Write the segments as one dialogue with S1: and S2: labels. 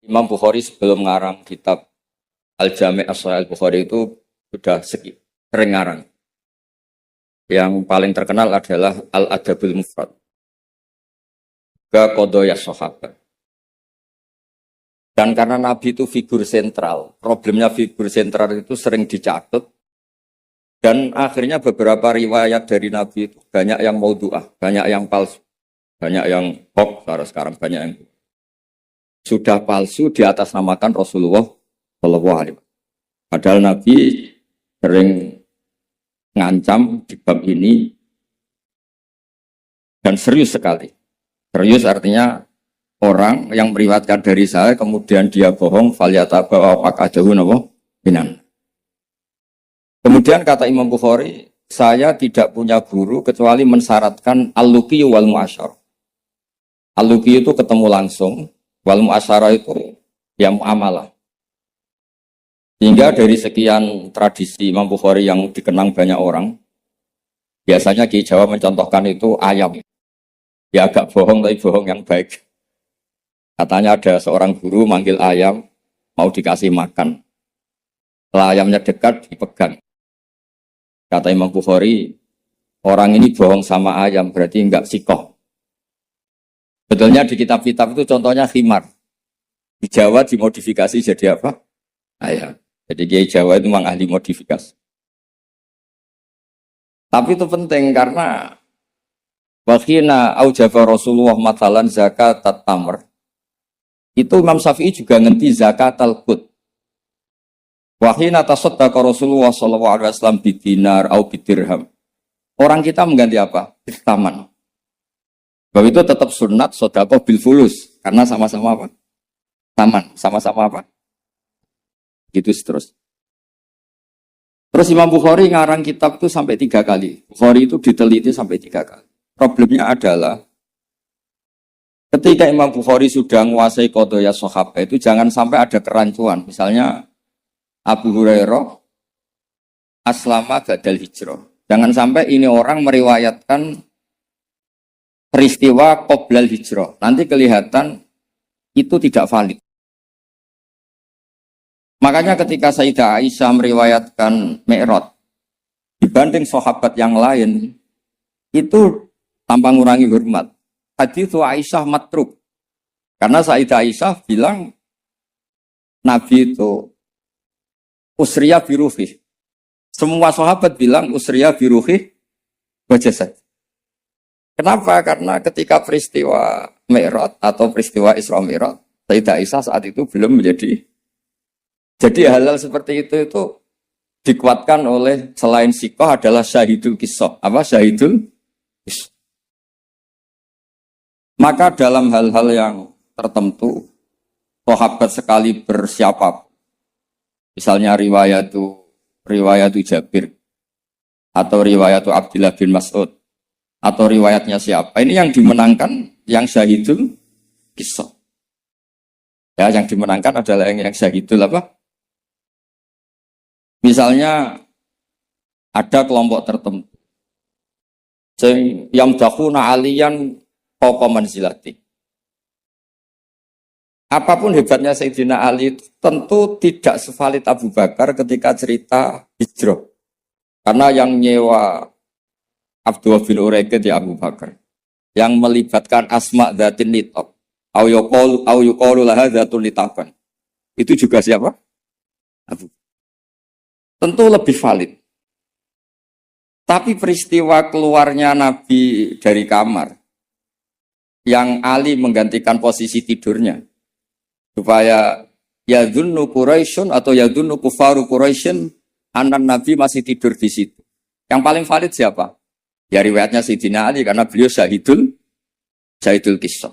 S1: Imam Bukhari sebelum ngarang kitab Al-Jami' As-Sahih Al-Bukhari itu sudah sering ngarang. Yang paling terkenal adalah Al-Adabul Mufrad. Ke Qadaya Sahabat. Dan karena Nabi itu figur sentral, problemnya figur sentral itu sering dicatat. Dan akhirnya beberapa riwayat dari Nabi itu banyak yang maudhu'ah, banyak yang palsu, banyak yang hoax, sekarang banyak yang sudah palsu di atas namakan Rasulullah Shallallahu Alaihi Wasallam. Padahal Nabi sering ngancam di bab ini dan serius sekali. Serius artinya orang yang meriwayatkan dari saya kemudian dia bohong, falyataba faqadahu napa binan. Kemudian kata Imam Bukhari, saya tidak punya guru kecuali mensyaratkan al-luqi wal mu'asyarah. Al-luqi itu ketemu langsung, wal mu'asyarah itu ya muamalah. Hingga dari sekian tradisi Imam Bukhari yang dikenang banyak orang, biasanya Ki Jawa mencontohkan itu ayam. Ya agak bohong tapi bohong yang baik. Katanya ada seorang guru manggil ayam, mau dikasih makan. Setelah ayamnya dekat, dipegang. Kata Imam Bukhari, orang ini bohong sama ayam, berarti enggak sikoh. Betulnya di kitab-kitab itu contohnya khimar. Di Jawa dimodifikasi jadi apa? Ayam. Jadi Kiai Jawa itu memang ahli modifikasi. Tapi itu penting karena wakhina aujafa Rasulullah matalan zakat tamr. Itu Imam Syafi'i juga ngerti zakat al-qut. Wakhina tasaddaqa Rasulullah sallallahu alaihi wasallam bidinar au bidirham. Orang kita mengganti apa? Taman. Bahwa itu tetap sunat sedekah bil fulus karena sama-sama apa? Taman, sama-sama apa? Gitu terus. Terus Imam Bukhari ngarang kitab itu sampai 3 kali. Bukhari itu diteliti sampai 3 kali. Problemnya adalah ketika Imam Bukhari sudah menguasai qadaya sahabat itu jangan sampai ada kerancuan. Misalnya Abu Hurairah aslama ba'dal hijrah. Jangan sampai ini orang meriwayatkan peristiwa qoblal hijrah. Nanti kelihatan itu tidak valid. Makanya ketika Sayyidah Aisyah meriwayatkan Mi'raj dibanding sahabat yang lain itu tanpa ngurangi hormat. Hadits Aisyah matruk. Karena Sayyidah Aisyah bilang Nabi itu usriya biruhih. Semua sahabat bilang usriya biruhih wajasad. Kenapa? Karena ketika peristiwa Mi'raj atau peristiwa Isra Mi'raj, Sayyidah Aisyah saat itu belum menjadi. Jadi hal-hal seperti itu dikuatkan oleh selain sikoh adalah syahidul kisah. Apa syahidul kisah? Maka dalam hal-hal yang tertentu, sahabat sekali bersiapa. Misalnya riwayatu Jabir, atau riwayatu Abdullah bin Mas'ud, atau riwayatnya siapa. Ini yang dimenangkan yang syahidul kisah. Ya, yang dimenangkan adalah yang syahidul apa? Misalnya ada kelompok tertentu yang dakhuna aliyan fawqa manzilati. Apapun hebatnya Sayyidina Ali tentu tidak sevalid Abu Bakar ketika cerita hijrah. Karena yang nyewa Abdullah bin Uraiqid ya Abu Bakar. Yang melibatkan asma dzatin litab. Au yuqalu laha dzatun litaban. Itu juga siapa? Abu Bakar. Tentu lebih valid. Tapi peristiwa keluarnya Nabi dari kamar, yang Ali menggantikan posisi tidurnya, supaya yadhunnu Quraisyun atau yadhunnu kufaru Quraisyun, anak Nabi masih tidur di situ. Yang paling valid siapa? Ya riwayatnya Sayyidina Ali, karena beliau syahidul kisah.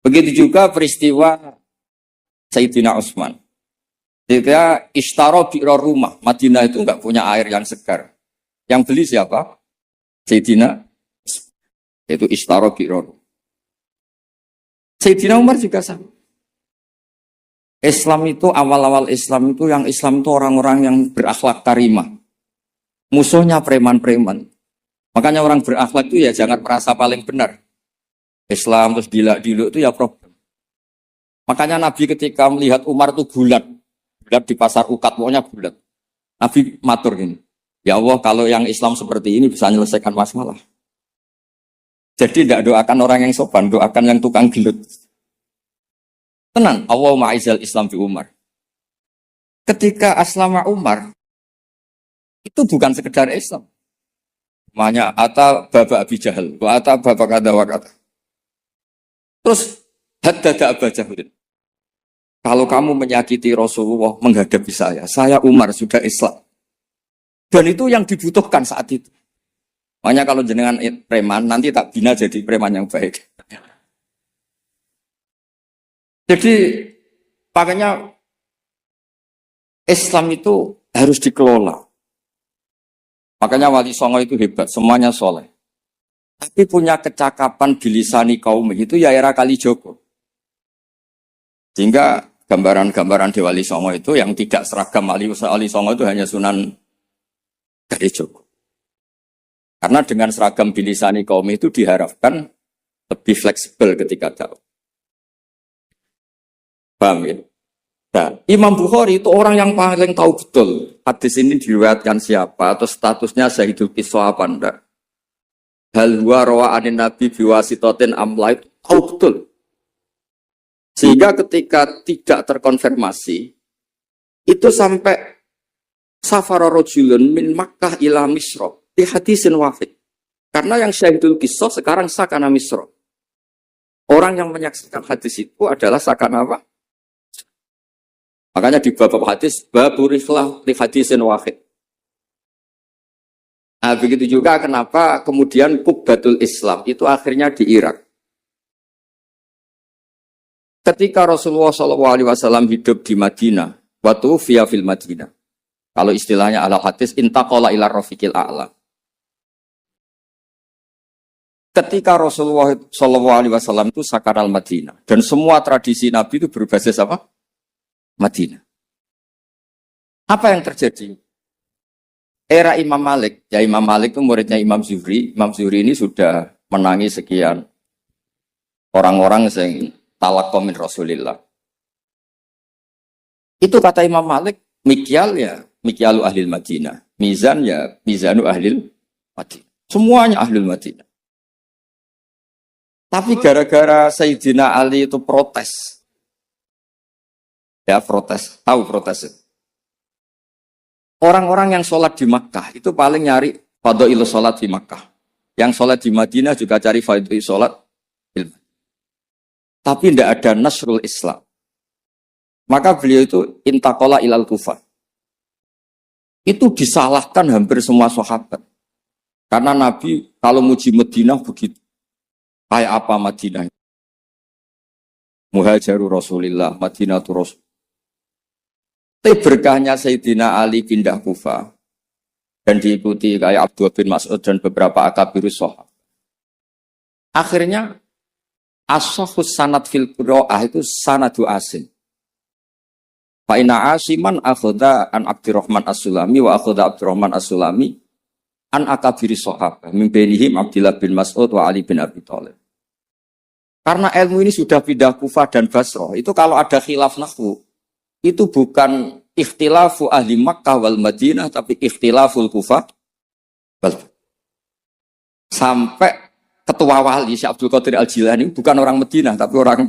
S1: Begitu juga peristiwa Sayyidina Utsman. Ketika ishtaro bi'ra rumah, Madinah itu enggak punya air yang segar. Yang beli siapa? Sayyidina, yaitu ishtaro bi'ra rumah. Sayyidina Umar juga sama. Islam itu, awal-awal Islam itu, yang Islam itu orang-orang yang berakhlak karimah. Musuhnya preman-preman. Makanya orang berakhlak itu ya jangan merasa paling benar. Islam terus dilak-diluk itu ya problem. Makanya Nabi ketika melihat Umar itu bulat di pasar Ukat, pokoknya bulat. Nabi matur gini, ya Allah kalau yang Islam seperti ini bisa menyelesaikan masalah. Jadi tidak doakan orang yang sopan, doakan yang tukang gelut. Tenang, Allah ma'izal Islam fi Umar. Ketika aslama Umar, itu bukan sekedar Islam. Namanya Ata Baba Abi Jahal, wa Ata Baba Kada wa Kata. Terus, haddada Aba Jahulin. Kalau kamu menyakiti Rasulullah menghadapi saya Umar sudah Islam. Dan itu yang dibutuhkan saat itu. Makanya kalau jenengan preman, nanti tak bina jadi preman yang baik. Jadi, makanya Islam itu harus dikelola. Makanya Wali Songo itu hebat, semuanya soleh. Tapi punya kecakapan bilisani kaum itu ya era Kalijogo. Sehingga gambaran-gambaran di Wali Songo itu yang tidak seragam Wali Songo itu hanya Sunan Kalijogo. Karena dengan seragam bilisani kaum itu diharapkan lebih fleksibel ketika dakwah. Paham ya? Nah, Imam Bukhari itu orang yang paling tahu betul hadis ini diriwayatkan siapa atau statusnya Syahidul Qisah apa enggak. Hal huwa rawa'anin Nabi biwasitotin amla itu tahu betul. Sehingga ketika tidak terkonfirmasi, itu sampai safara rajulun min Makkah ila Misra di hadisin wahid. Karena yang Syahidul Qisah sekarang sakana Misra. Orang yang menyaksikan hadis itu adalah sakana apa? Makanya di bab hadis, babu rikhlah li hadisin wahid. Nah, begitu juga kenapa kemudian Qubbatul Islam itu akhirnya di Irak. Ketika Rasulullah SAW hidup di Madinah, waktu via fil Madinah. Kalau istilahnya ala hadis, intaqala ila rafiqil a'la. Ketika Rasulullah SAW itu sakaral Madinah. Dan semua tradisi Nabi itu berbasis apa? Madinah. Apa yang terjadi? Era Imam Malik, ya Imam Malik itu muridnya Imam Zuhri. Imam Zuhri ini sudah menangi sekian orang-orang yang talaqqa min Rasulillah. Itu kata Imam Malik, mikyal ya mikyalu ahlil Madinah. Mizan ya mizanu ahlil Madinah. Semuanya ahlul Madinah. Tapi gara-gara Sayyidina Ali itu protes. Ya protes, tahu protes. Orang-orang yang sholat di Makkah itu paling nyari fadhailu sholat di Makkah. Yang sholat di Madinah juga cari fadhailu sholat. Tapi tidak ada nasrul Islam. Maka beliau itu intaqala ilal Kufah. Itu disalahkan hampir semua sahabat. Karena Nabi kalau muji Madinah begitu. Kayak apa Madinah? Muhajiru Rasulillah, Madinatu Rasul. Berkahnya Sayyidina Ali pindah Kufah dan diikuti kayak Abdullah bin Mas'ud dan beberapa akabirus sahabat. Akhirnya as-sahhus sanad fil qiraah itu sanadu asin. Fa inna asiman akhadha an Abdurrahman as-Sulami wa akhadha Abdurrahman as-Sulami an akabiris sahabat min bainihim Abdullah bin Mas'ud wa Ali bin Abi Thalib. Karena ilmu ini sudah pindah Kufah dan Basrah, itu kalau ada khilaf nahwu itu bukan ikhtilafu ahli Makkah wal Madinah, tapi ikhtilaful Kufah. Sampai ketua wali Syekh Abdul Qadir Al-Jilani bukan orang Madinah, tapi orang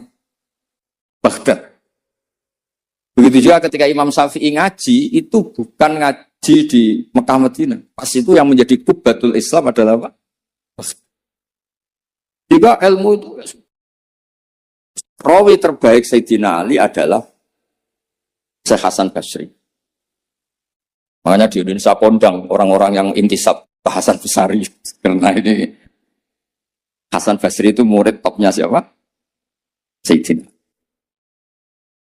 S1: Baghdad. Begitu juga ketika Imam Syafi'i ngaji, itu bukan ngaji di Mekah Madinah. Pas itu yang menjadi Qubbatul Islam adalah apa? Juga ilmu itu. Rawi terbaik Sayyidina Ali adalah Syekh Hasan Basri. Makanya di Indonesia kondang orang-orang yang intisab ke Hasan Basri. Karena ini Hasan Basri itu murid topnya siapa? Sayyidina.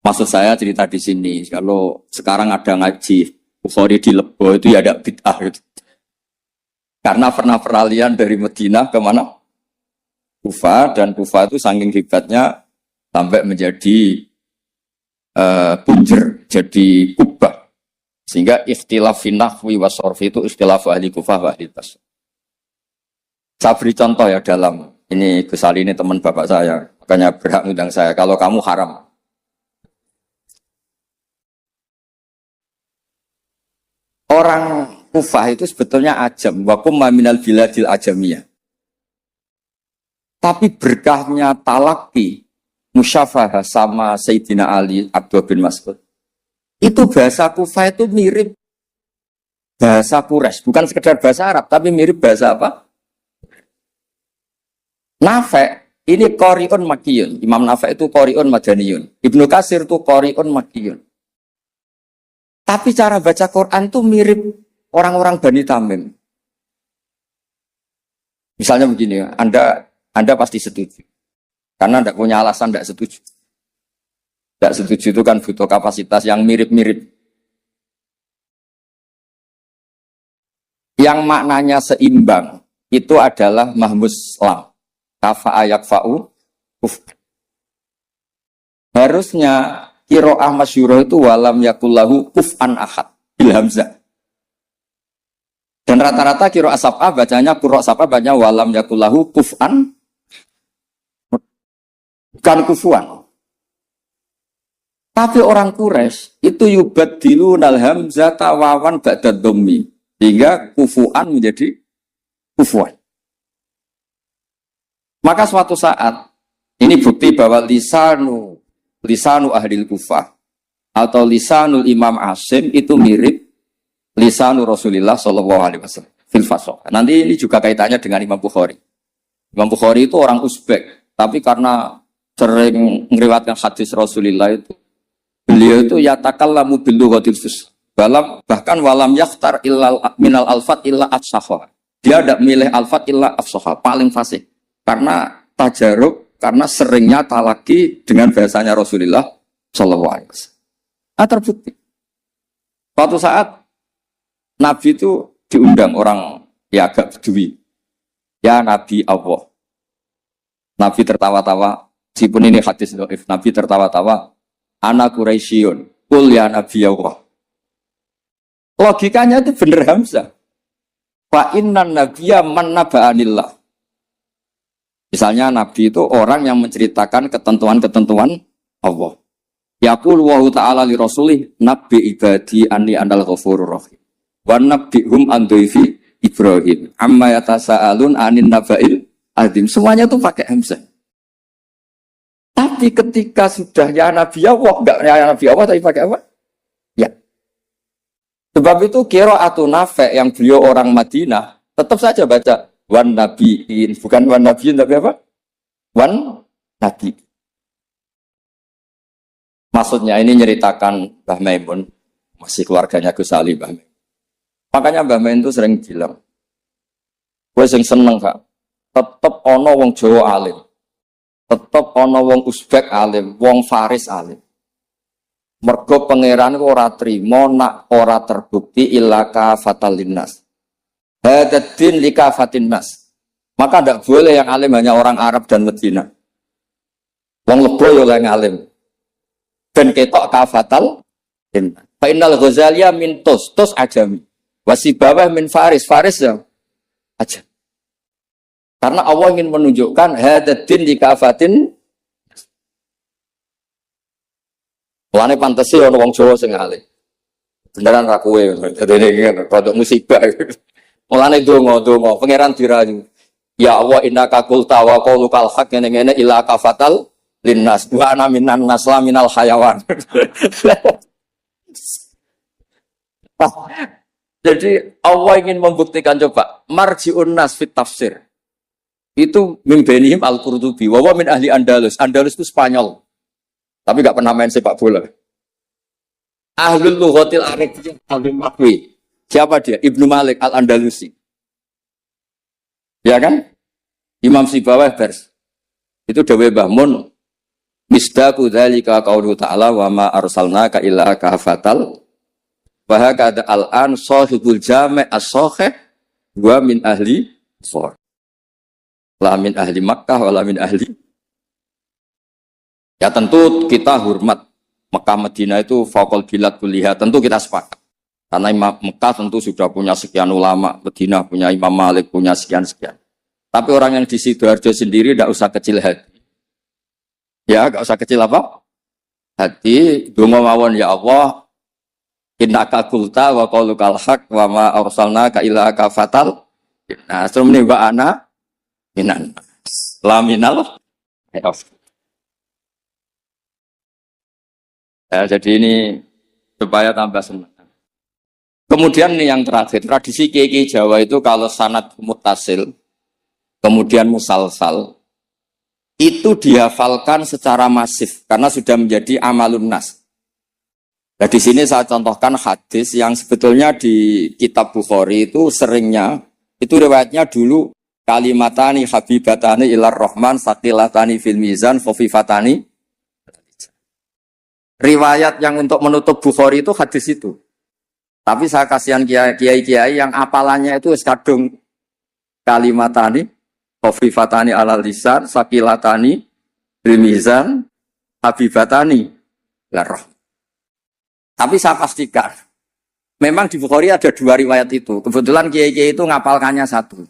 S1: Maksud saya cerita di sini, kalau sekarang ada ngaji Bukhari di Lebo itu ya ada bid'ah gitu. Karena pernah peralihan dari Madinah ke mana? Kufah, dan Kufah itu saking hebatnya sampai menjadi punjer, jadi kubah. Sehingga ikhtilaf fi nahwi wa sharfi itu ikhtilaf ahli Kufah wa ahli Basrah. Saya beri contoh ya dalam ini Gus Ali ini teman bapak saya, makanya berhak undang saya. Kalau kamu haram, Orang Kufah itu sebetulnya ajam, wakum minal biladil ajamiyah. Tapi berkahnya talaki, musyafahah sama Sayyidina Ali Abdullah bin Mas'ud. Itu bahasa Kufah itu mirip bahasa Quraisy, bukan sekedar bahasa Arab, tapi mirip bahasa apa? Nafi' ini Qori'un Makkiyun. Imam Nafi' itu Qori'un Madaniyun. Ibnu Katsir itu Qori'un Makkiyun. Tapi cara baca Quran itu mirip orang-orang Bani Tamim. Misalnya begini, Anda pasti setuju. Karena tidak punya alasan tidak setuju. Tidak setuju itu kan butuh kapasitas yang mirip-mirip. Yang maknanya seimbang itu adalah mahmus lam. Kafa ayak fa'u kuf. Harusnya qiraah masyhurah itu walam yakullahu kuf'an ahad bil hamzah. Dan rata-rata qiraah sab'ah bacanya qiraah sab'ah bacanya walam yakullahu kuf'an bukan kufuan. Tapi orang Quraisy itu yubaddilunal hamzata wawan ba'da dhammi. Hingga kufuan menjadi kufuan. Maka suatu saat, ini bukti bahwa lisanu ahlil Kufah atau lisanul Imam Asim itu mirip lisanu Rasulullah sallallahu alaihi wasallam fil fasah. Nanti ini juga kaitannya dengan Imam Bukhari. Imam Bukhari itu orang Uzbek, tapi karena sering meriwayatkan hadis Rasulullah itu, beliau itu yatakallamu bil lughatil fusha. Bahkan walam yakhtar illa minal alfat illa afsahha. Dia tidak milih alfat illa afsahha, paling fasih. Karena tajarub, karena seringnya talaki dengan bahasanya Rasulullah sallallahu alaihi wasallam. Terbukti. Suatu saat Nabi itu diundang orang ya agak bedui. Ya Nabi Allah. Nabi tertawa-tawa, meskipun ini hadis dhaif, Nabi tertawa-tawa, ana Quraisyun, qul ya Nabi Allah. Logikanya itu bener Hamzah. Fa innan nabiyya man naba'anillah. Misalnya Nabi itu orang yang menceritakan ketentuan-ketentuan Allah. Yaqul wa ta'ala li rasulih nabbi ibadi anni anal ghafurur rahim. Wa nabbihum an dhaifi Ibrahim. Amma yatasaalun anin naba'il azim. Semuanya itu pakai hamzah. Tapi ketika sudah ya Nabi Allah, enggak ya Nabi Allah tapi pakai apa? Ya. Sebab itu qiraatun Nafi' yang beliau orang Madinah tetap saja baca wan nabiin, bukan wan nabiin tapi apa? Wan nabi. Maksudnya ini nyeritakan Mbah Maimun, masih keluarganya Gus Ali Mbah Maimun. Makanya Mbah Maimun itu sering bilang, gue sing seneng Kak, tetep ono wong Jawa alim, tetep ono wong Uzbek alim, wong Faris alim. Mergo pangeran ora trimo nak ora terbukti illa kafatal linnas. Hadaddin likafatin nas. Maka tidak boleh yang alim hanya orang Arab dan Medina. Wong lebo yo yang alim. Ben ketok kafatal linnas. Fa innal Ghazaliya min tos ajami. Wasibawah min Faris ya aja. Karena Allah ingin menunjukkan hadaddin likafatin. Mulane pantese ana wong Jawa sing alim. Beneran ra kowe. Dadi iki rodok musibah. Mulane donga pangeran dirayu. Ya Allah innaka qulta wa qaulukal haq ngene-ngene ila kafatal linnas wa ana minan nasla minal hayawan. Jadi Allah ingin membuktikan coba marji'un nas fit tafsir. Itu min bainihim al-Qurtubi wa min ahli Andalus. Andalus itu Spanyol. Tapi enggak pernah main sepak bola. Ahlul lughatil arabiyyah al-Makwi. Siapa dia? Ibnu Malik al-Andalusi. Ya kan? Imam Sibawah Bers. Itu dawe Mbah Mun. Misdaqu dzalika qauluhu ta'ala wa ma arsalnaka illa kafatal. Wa hakada al-an sahibul jami' as-sahih wa min ahli Fur. La min ahli Makkah wa la min ahli. Ya tentu kita hormat Mekah Madinah itu faqul bilad kulliha, tentu kita sepakat. Karena Imam Mekah tentu sudah punya sekian ulama, Madinah punya Imam Malik, punya sekian-sekian. Tapi orang yang di Sidoarjo sendiri tidak usah kecil hati. Ya, tidak usah kecil apa? Hati, donga mawon ya Allah, innaka qulta wa qaulukal haq wa ma arsalnaka illa kafatal. Nah, sebenarnya wa ana minan laminal. Ya, jadi ini supaya tambah senang. Kemudian nih yang terakhir, tradisi kiai Jawa itu kalau sanad muttasil, kemudian musalsal, itu dihafalkan secara masif karena sudah menjadi amalun nas. Nah, di sini saya contohkan hadis yang sebetulnya di kitab Bukhari itu seringnya, itu riwayatnya dulu kalimatani habibatani ilar rahman saqilatani fil mizan khafifatani. Riwayat yang untuk menutup Bukhari itu hadis itu. Tapi saya kasihan kiai-kiai yang apalannya itu kadung kalimatani khafifatani alal lisan saqilatani fil mizan habibatani ilar rahman. Tapi saya pastikan, memang di Bukhari ada dua riwayat itu. Kebetulan kiai-kiai itu ngapalkannya satu.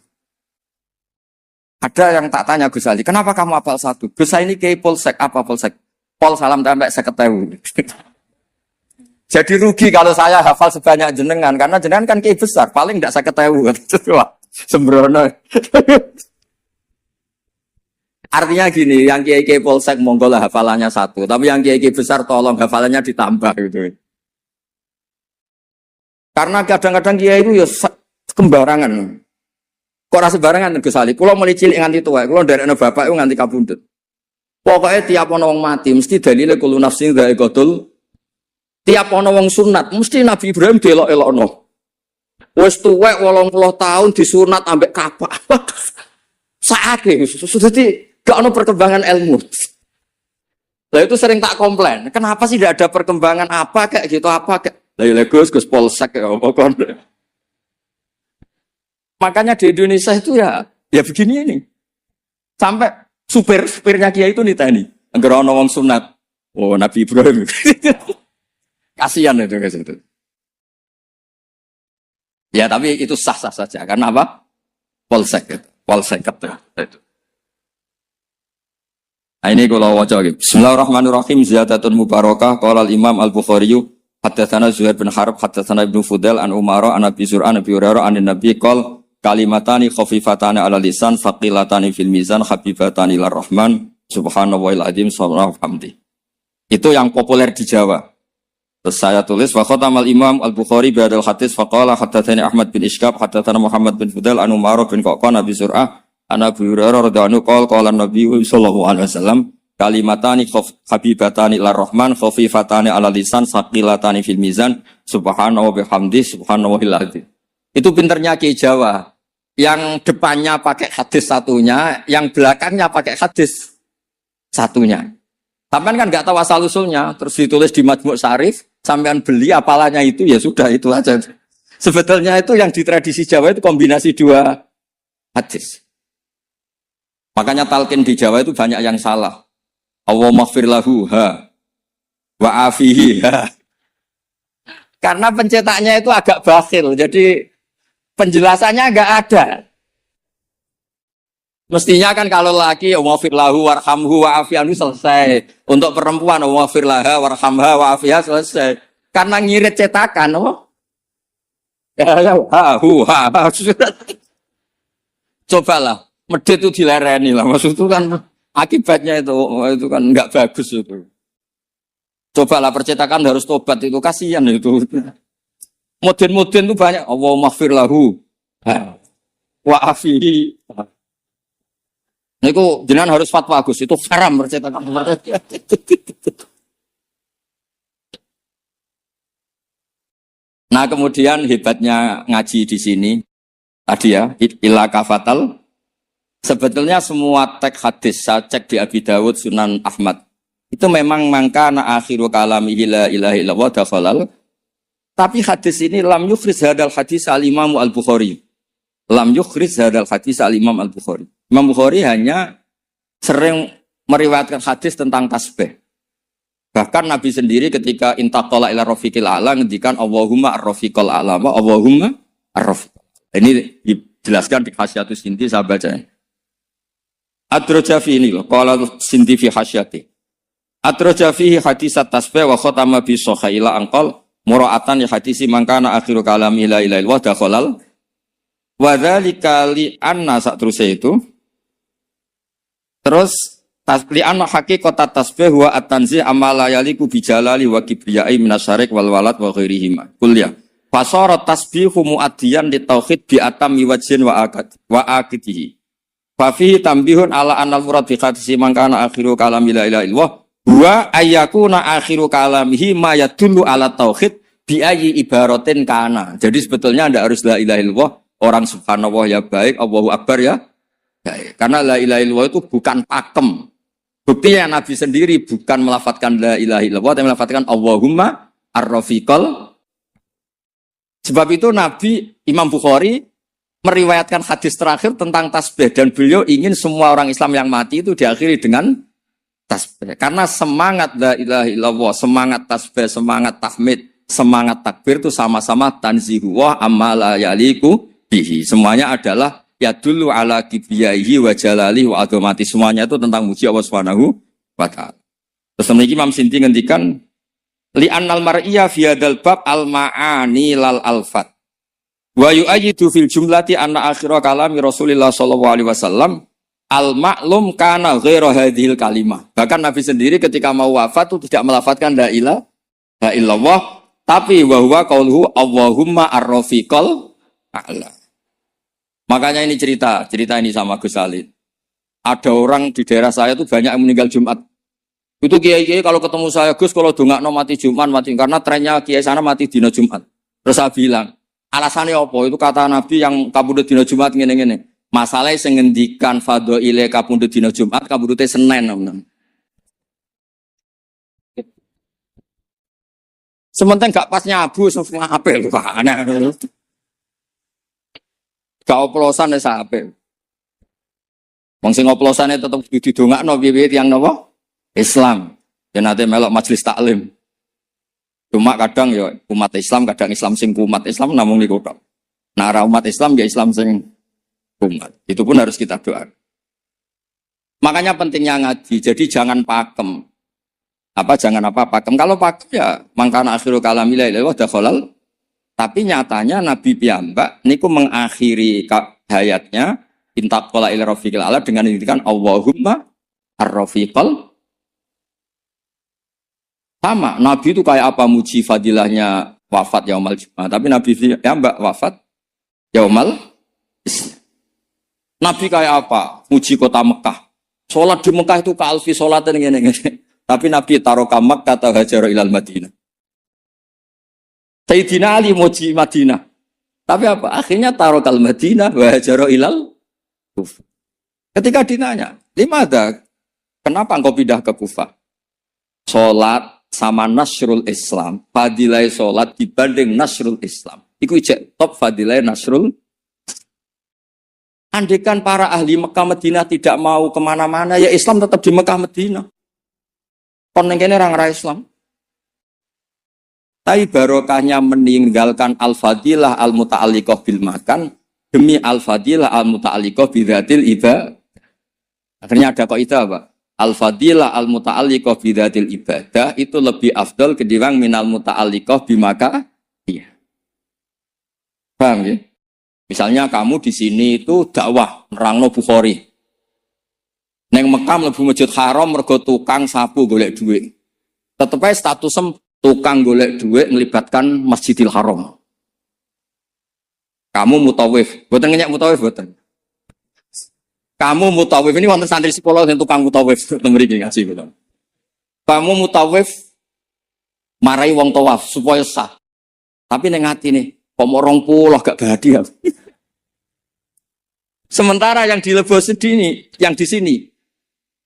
S1: Ada yang tak tanya Gus Ali, kenapa kamu hafal satu? Gus ini kiai polsek, apa polsek? Pol salam sampai 50.000. Jadi rugi kalau saya hafal sebanyak jenengan, karena jenengan kan kiai besar, paling tidak 50.000. Wah, sembrono. Artinya gini, yang kiai-kiai polsek monggo lah hafalannya satu, tapi yang kiai-kiai besar tolong hafalannya ditambah gitu. Karena kadang-kadang kiai itu ya kembarangan. Kok rasa sembarangan Gus Ali? Kulo mulai cilik nganti tuwa, kulo nderekno bapak itu nganti kabundut. Pokoknya tiap ana wong mati mesti dalile kulo nafsin dha'iqatul. Tiap ana wong sunat mesti Nabi Ibrahim delok-elokno. Wis tuwek 80 tahun disunat ambek kapak. Saake sudah gak ada perkembangan ilmu. Lah itu sering tak komplain. Kenapa sih tidak ada perkembangan apa kayak gitu apa kayak lah Gus polsek ya apa kon. Makanya di Indonesia itu ya begini ini. Sampai supirnya kiai itu niteni. Angger ana wong sunat. Oh, Nabi Ibrahim. Kasihan itu guys itu. Ya, tapi itu sah-sah saja. Karena apa? Polsek itu. Polsek itu. Nah, ini kalau waca gitu. Bismillahirrahmanirrahim. Ziyadatun mubarakah. Qala al-Imam Al-Bukhari haddatsana Zuhair bin Harb haddatsana Ibnu Fudail an Umar an Abi Zur'an Abi Hurairah an Nabi qol kalimatani khafifatani ala lisan faqilatani fil mizan habibatani lir rahman subhanallahil azim subhanahu hamdi. Itu yang populer di Jawa. Terus saya tulis wa khatamal Imam Al-Bukhari bi hadzal hadis faqala haddatsani Ahmad bin Ishqab haddatsana Muhammad bin Fudail an Umar bin Qaqan Abi Zur'ah an Abi Hurairah radhiyallahu anhu qala Nabi sallallahu alaihi wasallam kalimatani habibatani lir rahman khafifatani ala lisan saqilatani fil mizan subhanahu wa bihamdi subhanallahil azim. Itu pinternya Kiai Jawa. Yang depannya pakai hadis satunya, yang belakangnya pakai hadis satunya. Sampean kan enggak tahu asal usulnya, terus ditulis di Majmu' Syarif, sampean beli apalannya itu ya sudah itu aja. Sebetulnya itu yang di tradisi Jawa itu kombinasi dua hadis. Makanya talqin di Jawa itu banyak yang salah. Allahumma ighfir lahu wa afihi Karena pencetaknya itu agak bakhil, jadi penjelasannya enggak ada. Mestinya kan kalau laki Allahumma ighfir lahu warhamhu wa afiyanhu selesai. Untuk perempuan Allahumma ighfir laha warhamha wa afiha selesai. Karena ngirit cetakan, cobalah medit itu dilereni lah, maksud itu kan akibatnya itu kan enggak bagus itu. Cobalah percetakan harus tobat itu kasihan itu. Mudin itu banyak. Allahumma ighfir lahu wa afihi. Niku jenengan harus fatwa Gus, itu haram percetakan. Nah, kemudian hebatnya ngaji di sini tadi ya, ila kafatal. Sebetulnya semua teks hadis saya cek di Abi Dawud, Sunan Ahmad. Itu memang mangkana akhiru kalamihi la ilaha illallah dakhalal. Tapi hadis ini lam yukhriz hadal hadis al-Imam Al-Bukhari. Lam yukhriz hadal hadis al-Imam Al-Bukhari. Imam Bukhari hanya sering meriwayatkan hadis tentang tasbih. Bahkan Nabi sendiri ketika intaqala ila rafiqil a'la ngendikan Allahumma ar-rafiqal a'la, Allahumma ar-rafiq. Ini dijelaskan di Hasyatus Sinti, saya baca. Adraja fi ini loh, qala Sinti fi hasyati. Adraja fihi hadis at-tasbih wa khatama bi sahila anqal Mura'atan li hadisi mangkana akhiru kalami la ilaha illallah dakhalal wa dzalika li anna satruse itu terus li anna haqiqata tasbih wa at-tanzih amma la yaliku bi jalali wa kibriyai minasyarik wal walad wa ghairihima kulliya fasara tasbihu muaddiyan li tauhid bi atami wajhin wa aqitihi fa fihi tambihun ala anal murad bi hadisi mangkana akhiru kalami la ilaha illallah wa ayyakuna akhiru kalamihi ma yadullu ala tauhid bi ayyi ibaratin kana. Jadi sebetulnya Anda harus la ilaha illallah, orang subhanallah ya baik, Allahu akbar ya baik. Karena la ilaha illallah itu bukan pakem. Buktinya Nabi sendiri bukan melafadzkan la ilaha illallah, tapi melafadzkan Allahumma ar-rafiqal. Sebab itu Nabi Imam Bukhari meriwayatkan hadis terakhir tentang tasbih dan beliau ingin semua orang Islam yang mati itu diakhiri dengan tasbih. Karena semangat la ilaha illallah, semangat tasbih, semangat tahmid, semangat takbir itu sama-sama tanzihuwah amma la yaliku bihi. Semuanya adalah yadullu ala kibriyaihi wa jalalihi wa adhamati. Semuanya itu tentang muji Allah Subhanahu wa ta'ala. Terus memiliki Imam Sinti ngendikan li annal mar'iyya fi hadzal bab al ma'ani lal alfat. Wa yu'ayyidu fil jumlati anna akhira kalami Rasulullah sallallahu alaihi wasallam al-ma'lum kana ghairu hadhil kalimah. Bahkan Nabi sendiri ketika mau wafat itu tidak melafadzkan la ilaha illallah, tapi wa huwa qauluhu Allahumma ar-rafiqal a'la. Makanya ini cerita ini sama Gus Salid. Ada orang di daerah saya itu banyak yang meninggal Jumat. Itu kiai-kiai kalau ketemu saya, Gus kalau dongakno mati Jumat mati karena trennya kiai sana mati dina Jumat. Terus saya bilang, alasannya apa? Itu kata Nabi yang kabudut dina Jumat ngene-ngene. Masalahnya sing ngendikan fadhaile kabudut dina Jumat, kabudute Senin namanya. Sementing gak pas nyabu semua apel Pak. Gak oplosan wis apik. Wong sing oplosane tetep didongakno piye-piye tiyang napa? Islam. Yen ate melok majelis taklim. Cuma kadang ya umat Islam, kadang Islam sing kumat. Islam namung niku tok. Nah, ora umat Islam ya Islam sing kumat. Itu pun harus kita doa. Makanya pentingnya ngaji. Jadi jangan pakem. Jangan pakem. Kalau pakem ya mangkana akhiru kalami la ilaha illallah dakhalal. Tapi nyatanya Nabi piyambak niku mengakhiri hayatnya intaqala ila rafiqil ala dengan mengintikan Allahumma ar-rafiqal. Sama, Nabi itu kayak apa muji fadilahnya wafat yaumal Jumat, tapi Nabi piyambak wafat yaumal Islam. Nabi kayak apa? Muji kota Mekah. Salat di Mekah itu kaalfi salatan ngene-ngene. Tapi Nabi taroka Makkah ta hajara ilal Madinah. Sayyidina Ali muji Madinah. Tapi apa? Akhirnya tarokal Madinah wa hajara ilal Kufah. Ketika ditanya, "Limada? Kenapa engkau pindah ke Kufah?" Salat sama nasrul Islam. Fadilah salat dibanding nasrul Islam. Iku ijek top fadilah nasrul. Andaikan para ahli Mekah Madinah tidak mau kemana-mana, ya Islam tetap di Mekah Madinah. Kon ning kene orang Islam. Tapi barokahnya meninggalkan al-fadilah al-muta'alliqah bil makan demi al-fadilah al-muta'alliqah bidzatil ibadah. Akhirnya ada kaidah apa? Al-fadilah al-muta'alliqah bidzatil ibadah itu lebih afdal ketimbang minal muta'alliqah bimaka. Iya. Paham ya? Misalnya kamu di sini itu dakwah nerangno Bukhari. Neng Mekah mlebu Masjid Haram mergo tukang sapu golek duit. Tetep ae statusem tukang golek duit melibatkan Masjidil Haram. Kamu mutawif, boten ngenyek mutawif boten. Kamu mutawif ini wonten santri sekolah yang tukang mutawif teng mriki ngasih boten. Kamu mutawif marai wong tawaf supaya sah. Tapi ning atine kok mau 20 gak bahagia. Sementara yang dilebos sini, yang di sini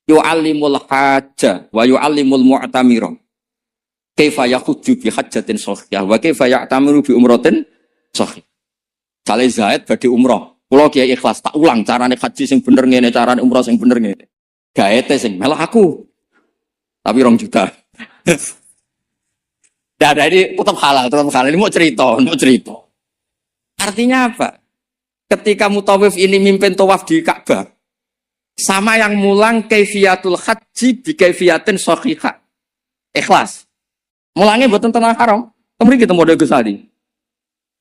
S1: yu'allimul hajja wa yu'allimul mu'tamira. Kaifa yakhuddu bi hajjatin shahihah wa kaifa ya'tamiru bi umratin shahihah. Saleh Zaid badhe umrah. Kula kiai ikhlas tak ulang carane haji sing bener ngene, carane umrah sing bener ngene. Gaete sing melok aku. Tapi 2 juta. Ini tetap halal. Ini mau cerita. Artinya apa? Ketika mutawif ini mimpin tawaf di Ka'bah, sama yang mulang kaifiyatul haji bi kaifiyatin shahihah. Ikhlas. Mulangnya buatan tanah haram. Mriki ketemu Gus Ali.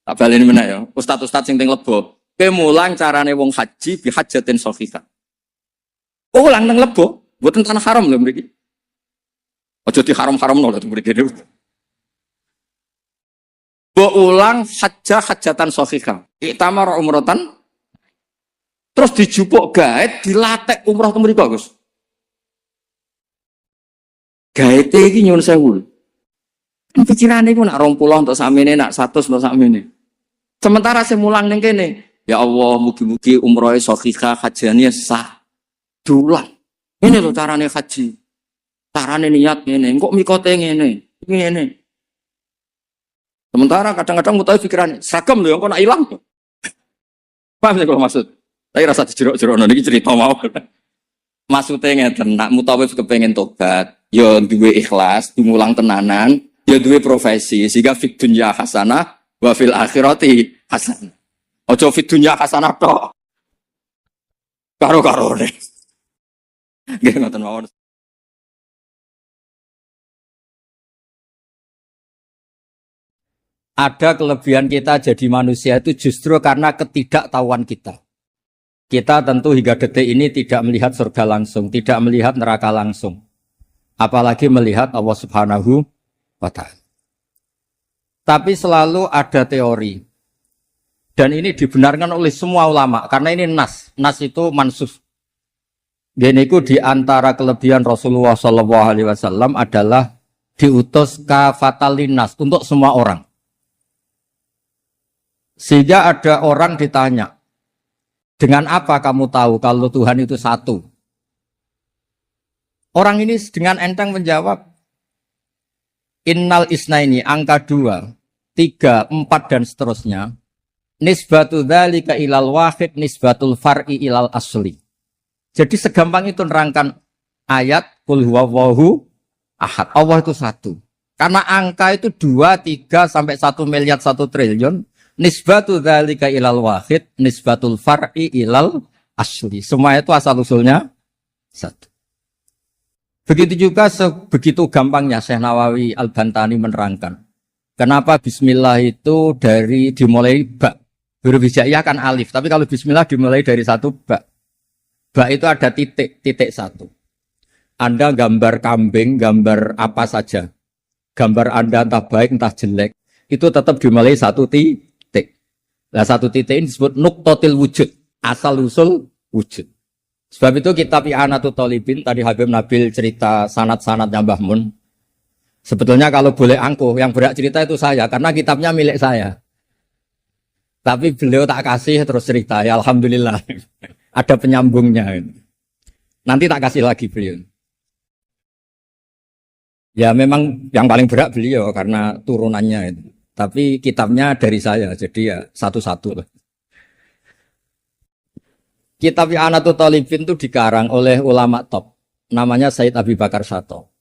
S1: Tak baleni meneh ya. Ustaz-ustaz sing teng Lebo. Kowe mulang carane wong haji bi hajatin shahihah. Ulang teng Lebo, mboten tanah haram lho mriki. Aja di haram-haramno lho mriki. Mbok ulang hajatan shahihah. Iktamar umratan terus dijupuk gaet dilatek umrah teng mriko, Gus. Gaete iki nyuwun sewu. Pikirane iku nak 20 untuk sakmene, nak 100 untuk sakmene. Sementara sing mulang ning kene, ya Allah mugi-mugi umrohe shahihah hajane sah. Dulang. Ini lho carane haji. Carane niat ngene, kok mikote ngene. Ngene. Sementara kadang-kadang mutawi pikiran seragam lho kok nak ilang. Paham sih kalau maksud? Tapi rasa jerok-jerok niki cerita mau. Maksudnya ngeten, nak mutawif kepengen tobat, ya duwe ikhlas, dimulang tenanan, ya duwe profesi, sehingga fid dunya hasanah wa fil akhirati hasanah. Ojo fid dunya hasanah tok. Karo-karone. Nggih ngoten mawon. Ada kelebihan kita jadi manusia itu justru karena ketidaktahuan kita. Kita tentu hingga detik ini tidak melihat surga langsung, tidak melihat neraka langsung. Apalagi melihat Allah Subhanahu wa Ta'ala. Tapi selalu ada teori. Dan ini dibenarkan oleh semua ulama. Karena ini nas. Nas itu mansuf. Geniku di antara kelebihan Rasulullah SAW adalah diutus kafatalin nas untuk semua orang. Sehingga ada orang ditanya, dengan apa kamu tahu kalau Tuhan itu satu? Orang ini dengan enteng menjawab, Innal isnaini, angka 2, 3, 4 dan seterusnya. Nisbatu dzalika ilal wahid, nisbatul far'i ilal asli. Jadi segampang itu nerangkan ayat qul huwallahu ahad. Allah itu satu. Karena angka itu 2, 3 sampai 1 miliar 1 triliun. Nisbatu dzalika ilal wahid, nisbatul far'i ilal asli. Semua itu asal usulnya satu. Begitu juga begitu gampangnya Syekh Nawawi Al-Bantani menerangkan. Kenapa bismillah itu dimulai ba. Huruf hijaiyah kan alif, tapi kalau bismillah dimulai dari satu ba. Ba itu ada titik satu. Anda gambar kambing, gambar apa saja. Gambar Anda entah baik entah jelek, itu tetap dimulai satu titik. Nah, satu titik ini disebut nuqtatil wujud, asal usul wujud. Sebab itu kitab I'anatul Thalibin, tadi Habib Nabil cerita sanad-sanadnya Mbah Mun. Sebetulnya kalau boleh angkuh, yang berhak cerita itu saya, karena kitabnya milik saya. Tapi beliau tak kasih terus cerita, ya Alhamdulillah. Ada penyambungnya. Nanti tak kasih lagi beliau. Ya memang yang paling berhak beliau, karena turunannya itu. Tapi kitabnya dari saya, jadi ya satu-satu. Kitab I'anatul Thalibin itu dikarang oleh ulama top. Namanya Said Abi Bakar Sato.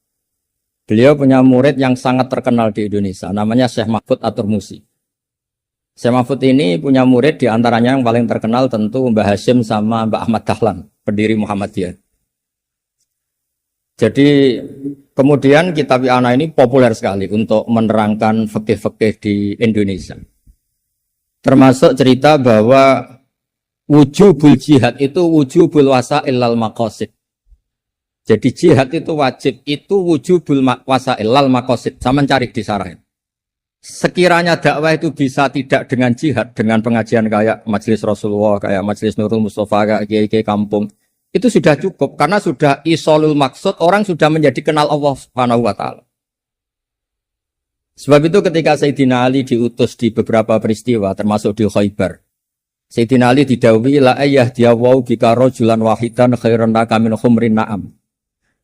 S1: Beliau punya murid yang sangat terkenal di Indonesia. Namanya Syekh Mahfud At-Turmusi. Syekh Mahfud ini punya murid diantaranya yang paling terkenal tentu Mbah Hashim sama Mbah Ahmad Dahlan, pendiri Muhammadiyah. Jadi kemudian kitab I'anah ini populer sekali untuk menerangkan fikih-fikih di Indonesia. Termasuk cerita bahwa wujubul jihad itu wujubul wasail lal maqasid. Jadi jihad itu wajib, itu wujubul wasail lal maqasid. Sama cari di sarah. Sekiranya dakwah itu bisa tidak dengan jihad, dengan pengajian kayak Majelis Rasulullah, kayak Majelis Nurul Mustafa, kayak kiai-kiai kampung, itu sudah cukup karena sudah isolul maksud, orang sudah menjadi kenal Allah Subhanahu wa Ta'ala. Sebab itu ketika Sayyidina Ali diutus di beberapa peristiwa termasuk di Khaybar, Sayyidina Ali didhawuhi la ayyahdiyawu bika rajulan wahidan khairan laka min khumrin na'am.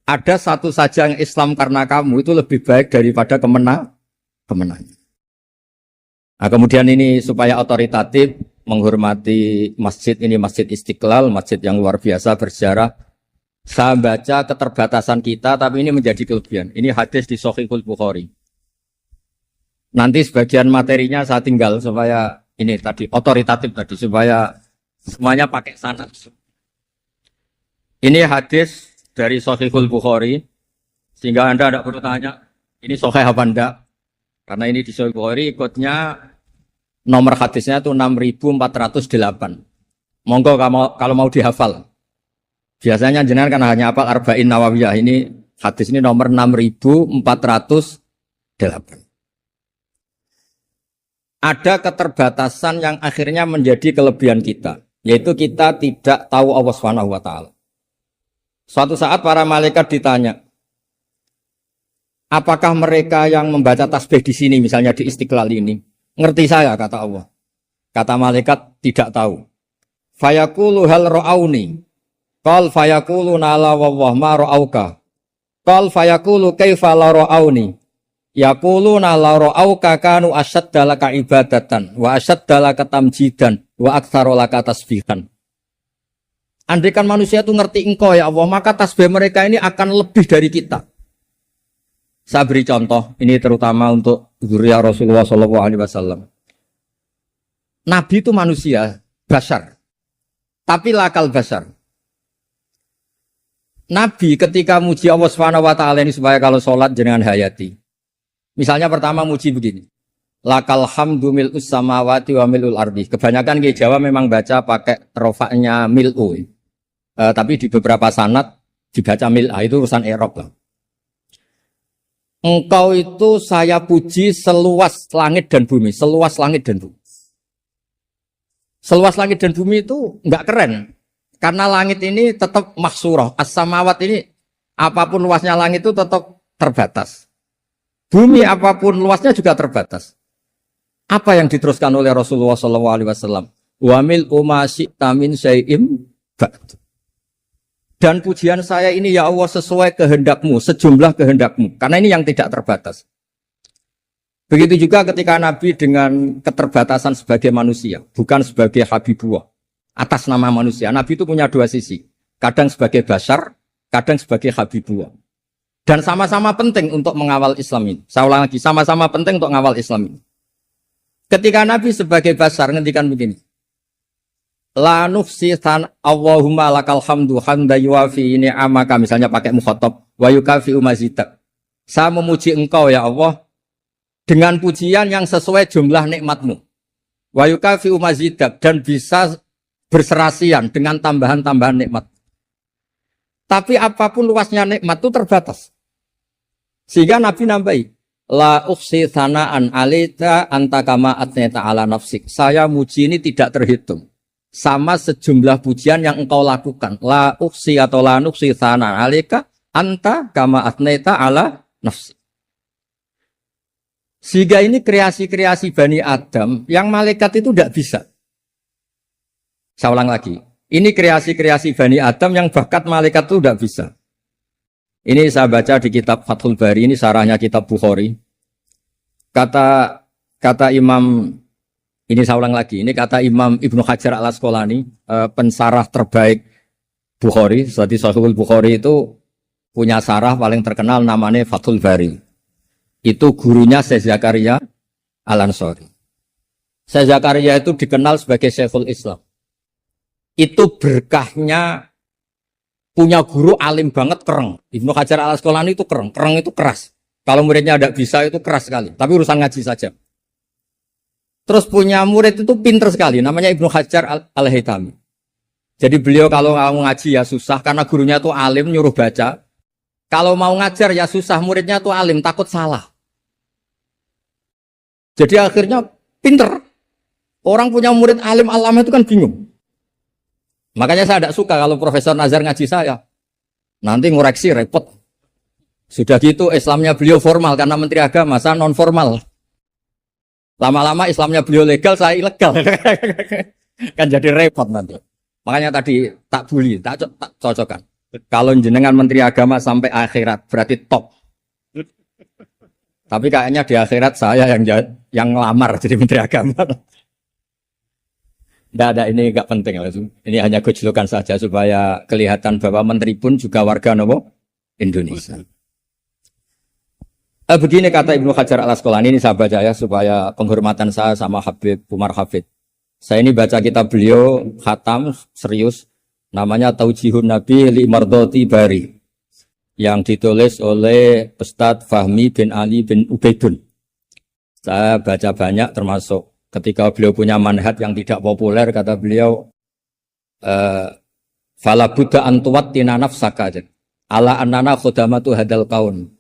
S1: Ada satu saja yang Islam karena kamu itu lebih baik daripada kemenangan. Nah, kemudian ini supaya otoritatif menghormati masjid ini, Masjid Istiqlal, masjid yang luar biasa bersejarah. Saya baca keterbatasan kita, tapi ini menjadi kelebihan. Ini hadis di Shahihul Bukhari. Nanti sebagian materinya saya tinggal supaya ini tadi otoritatif tadi supaya semuanya pakai sanad. Ini hadis dari Shahihul Bukhari sehingga Anda tidak perlu tanya ini sahih apa enggak. Karena ini di Sahih Bukhari ikutnya nomor hadisnya itu 6408. Monggo kalau mau dihafal. Biasanya jenengan kan hanya hafal Arba'in Nawawiyah. Ini hadis ini nomor 6408. Ada keterbatasan yang akhirnya menjadi kelebihan kita, yaitu kita tidak tahu Allah Subhanahu wa taala. Suatu saat para malaikat ditanya, apakah mereka yang membaca tasbih di sini, misalnya di Istiqlal ini, ngerti saya, kata Allah. Kata malaikat, tidak tahu. Fayaqulu hal ra'auni. Qal fayaqulu nala wawah ma ra'auka. Qal fayaqulu kaifa la ra'auni. Yaquluna la ra'auka kanu asyadda laka ibadatan wa asyadda laka tamjidan wa aktsara laka tasbihan. Andaikan manusia itu ngerti engkau ya Allah, maka tasbih mereka ini akan lebih dari kita. Saya beri contoh, ini terutama untuk dzurriyyah Rasulullah SAW. Nabi itu manusia, basar. Tapi lakal basar. Nabi ketika muji Allah SWT ini supaya kalau sholat jangan hayati. Misalnya pertama muji begini. Lakal hamdu mil'us samawati wa mil'ul ardi. Kebanyakan di Jawa memang baca pakai rofaknya mil'u. Tapi di beberapa sanad dibaca mil'a, itu urusan i'rab lah. Engkau itu saya puji seluas langit dan bumi, seluas langit dan bumi. Seluas langit dan bumi itu enggak keren. Karena langit ini tetap maksurah. As-samawat ini apapun luasnya langit itu tetap terbatas. Bumi apapun luasnya juga terbatas. Apa yang diteruskan oleh Rasulullah SAW? Wa mil'u ma syi'ta min syai'im ba'd. Dan pujian saya ini ya Allah sesuai kehendakmu, sejumlah kehendakmu. Karena ini yang tidak terbatas. Begitu juga ketika Nabi dengan keterbatasan sebagai manusia, bukan sebagai Habibullah, atas nama manusia. Nabi itu punya dua sisi. Kadang sebagai basar, kadang sebagai Habibullah. Dan sama-sama penting untuk mengawal Islam ini. Saya ulang lagi, sama-sama penting untuk mengawal Islam ini. Ketika Nabi sebagai basar ngendikan begini. La nufsi Allahumma lakal hamdu hamda yuafi ni'amaka, misalnya pakai mukhatab wa yukafi umazidak. Saya memuji engkau ya Allah dengan pujian yang sesuai jumlah nikmatmu. Wa yukafi umazidak, dan bisa berserasian dengan tambahan-tambahan nikmat. Tapi apapun luasnya nikmat itu terbatas. Sehingga Nabi nambahi, la ukhsi thana'an alita anta kama atneta ala nafsik. Saya muji ini tidak terhitung. Sama sejumlah pujian yang engkau lakukan. La ukhsi atau la nukhsi thana'an alika anta kama atneta ala nafsik. Sehingga ini kreasi-kreasi Bani Adam yang malaikat itu tidak bisa. Saya ulang lagi. Ini kreasi-kreasi Bani Adam yang bakat malaikat itu tidak bisa. Ini saya baca di kitab Fathul Bari, ini sarahnya kitab Bukhari. Kata Imam, ini saya ulang lagi, ini kata Imam Ibnu Hajar al-Asqalani, pensarah terbaik Bukhari. Jadi Sahihul Bukhari itu punya sarah paling terkenal namanya Fathul Bari. Itu gurunya Syekh Zakaria Al-Ansari. Syekh Zakaria itu dikenal sebagai Syekhul Islam. Itu berkahnya punya guru alim banget, kereng. Ibnu Hajar al-Asqalani itu kereng itu keras. Kalau muridnya tidak bisa itu keras sekali, tapi urusan ngaji saja. Terus punya murid itu pinter sekali, namanya Ibnu Hajar al-Haytami. Jadi beliau kalau mau ngaji ya susah, karena gurunya itu alim, nyuruh baca. Kalau mau ngajar ya susah, muridnya itu alim, takut salah. Jadi akhirnya pinter. Orang punya murid alim alama itu kan bingung. Makanya saya tidak suka kalau Profesor Nazar ngaji saya. Nanti ngoreksi repot. Sudah gitu Islamnya beliau formal karena Menteri Agama, saya non formal. Lama-lama Islamnya beliau legal, saya ilegal. Kan jadi repot nanti. Makanya tadi tak bully, tak cocokkan. Kalau jenengan Menteri Agama sampai akhirat berarti top. Tapi kayaknya di akhirat saya yang ngelamar jadi Menteri Agama. Tidak ada, ini enggak penting. Ini hanya gejolokan saja supaya kelihatan bahwa menteri pun juga warga Indonesia. Begini kata Ibnu Hajar al-Asqalani, ini saya baca ya supaya penghormatan saya sama Habib Umar Hafid. Saya ini baca kitab beliau khatam serius, namanya Taujihun Nabi li Mardhati Bari, yang ditulis oleh Ustadz Fahmi bin Ali bin Ubaidun. Saya baca banyak termasuk ketika beliau punya manhaj yang tidak populer, kata beliau, fala buddha antuwat tina nafsaka ala annana khudamatu hadal kaun.